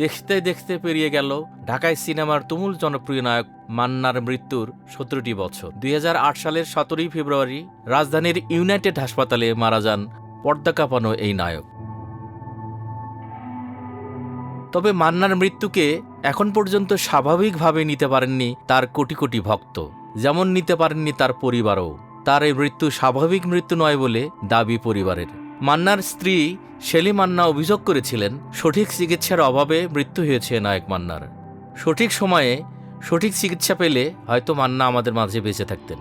দেখতে দেখতে পেরিয়ে গেল ঢাকায় সিনেমার তুমুল জনপ্রিয় নায়ক মান্নার মৃত্যুর 17টি বছর। 2008 সালের 17 ফেব্রুয়ারি রাজধানীর ইউনাইটেড হাসপাতালে মারা যান পর্দা কাঁপানো এই নায়ক। তবে মান্নার মৃত্যুকে এখন পর্যন্ত স্বাভাবিকভাবে নিতে পারেননি তার কোটি কোটি ভক্ত, যেমন নিতে পারেননি তার পরিবারও। তার এই মৃত্যু স্বাভাবিক মৃত্যু নয় বলে দাবি পরিবারের। মান্নার স্ত্রী শেলি মান্না অভিযোগ করেছিলেন, সঠিক চিকিৎসার অভাবে মৃত্যু হয়েছে নায়ক মান্নার। সঠিক সময়ে সঠিক চিকিৎসা পেলে হয়তো মান্না আমাদের মাঝে বেঁচে থাকতেন।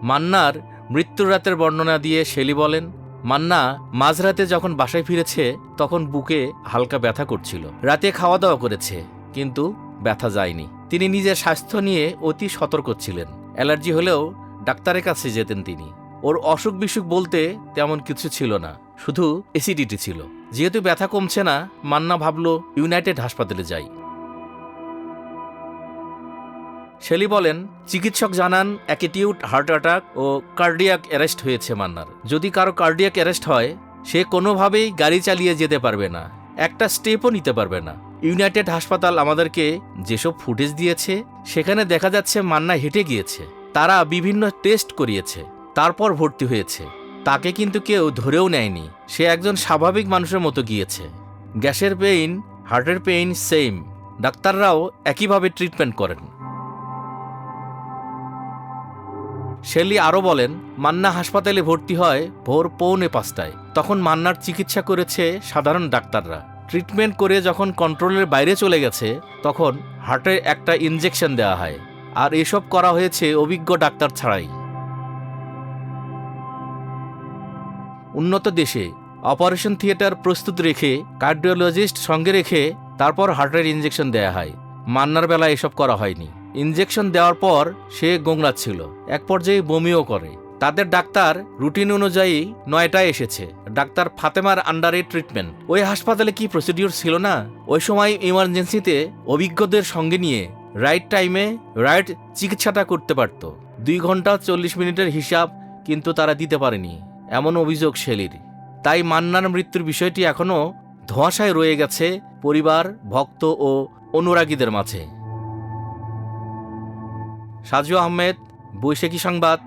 মান্নার মৃত্যুর রাতের বর্ণনা দিয়ে শেলি বলেন, মান্না মাঝরাতে যখন বাসায় ফিরেছে তখন বুকে হালকা ব্যথা করছিল। রাতে খাওয়া দাওয়া করেছে, কিন্তু ব্যথা যায়নি। তিনি নিজের স্বাস্থ্য নিয়ে অতি সতর্ক ছিলেন। অ্যালার্জি হলেও ডাক্তারের কাছে যেতেন তিনি। ওর অসুখ বিসুখ বলতে তেমন কিছু ছিল না, শুধু অ্যাসিডিটি ছিল। যেহেতু ব্যথা কমছে না, মান্না ভাবল ইউনাইটেড হাসপাতালে যাই। শেলি বলেন, চিকিৎসক জানান অ্যাকিউট হার্ট অ্যাটাক ও কার্ডিয়াক অ্যারেস্ট হয়েছে মান্নার। যদি কারো কার্ডিয়াক অ্যারেস্ট হয়, সে কোনোভাবেই গাড়ি চালিয়ে যেতে পারবে না, একটা স্টেপও নিতে পারবে না। ইউনাইটেড হাসপাতাল আমাদেরকে যেসব ফুটেজ দিয়েছে সেখানে দেখা যাচ্ছে মান্না হেঁটে গিয়েছে। তারা বিভিন্ন টেস্ট করিয়েছে, তারপর ভর্তি হয়েছে। তাকে কিন্তু কেউ ধরেও নেয়নি, সে একজন স্বাভাবিক মানুষের মতো গিয়েছে। গ্যাসের পেইন, হার্টের পেইন সেম, ডাক্তাররাও একইভাবে ট্রিটমেন্ট করেন। শেলি আরও বলেন, মান্না হাসপাতালে ভর্তি হয় ভোর 4:45টায়। তখন মান্নার চিকিৎসা করেছে সাধারণ ডাক্তাররা। ট্রিটমেন্ট করে যখন কন্ট্রোলের বাইরে চলে গেছে, তখন হার্টে একটা ইনজেকশন দেওয়া হয়। আর এসব করা হয়েছে অভিজ্ঞ ডাক্তার ছাড়াই। উন্নত দেশে অপারেশন থিয়েটার প্রস্তুত রেখে, কার্ডিওলজিস্ট সঙ্গে রেখে তারপর হার্টের ইনজেকশন দেওয়া হয়। মান্নার বেলা এসব করা হয়নি। ইনজেকশন দেওয়ার পর সে গোংড়াচ্ছিল, এক পর্যায়ে বমিও করে। তাদের ডাক্তার রুটিন অনুযায়ী 9টায় এসেছে। ডাক্তার ফাতেমার আন্ডারে ট্রিটমেন্ট। ওই হাসপাতালে কি প্রসিডিউর ছিল না? ওই সময় ইমার্জেন্সিতে অভিজ্ঞদের সঙ্গে নিয়ে রাইট টাইমে রাইট চিকিৎসাটা করতে পারত। 2 ঘন্টা 40 মিনিটের হিসাব কিন্তু তারা দিতে পারেনি, এমন অভিযোগ শেলির। তাই মান্নার মৃত্যুর বিষয়টি এখনও ধোঁয়াশায় রয়ে গেছে পরিবার, ভক্ত ও অনুরাগীদের মাঝে। সাজু আহমেদ, বৈশাখী সংবাদ,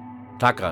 ঢাকা।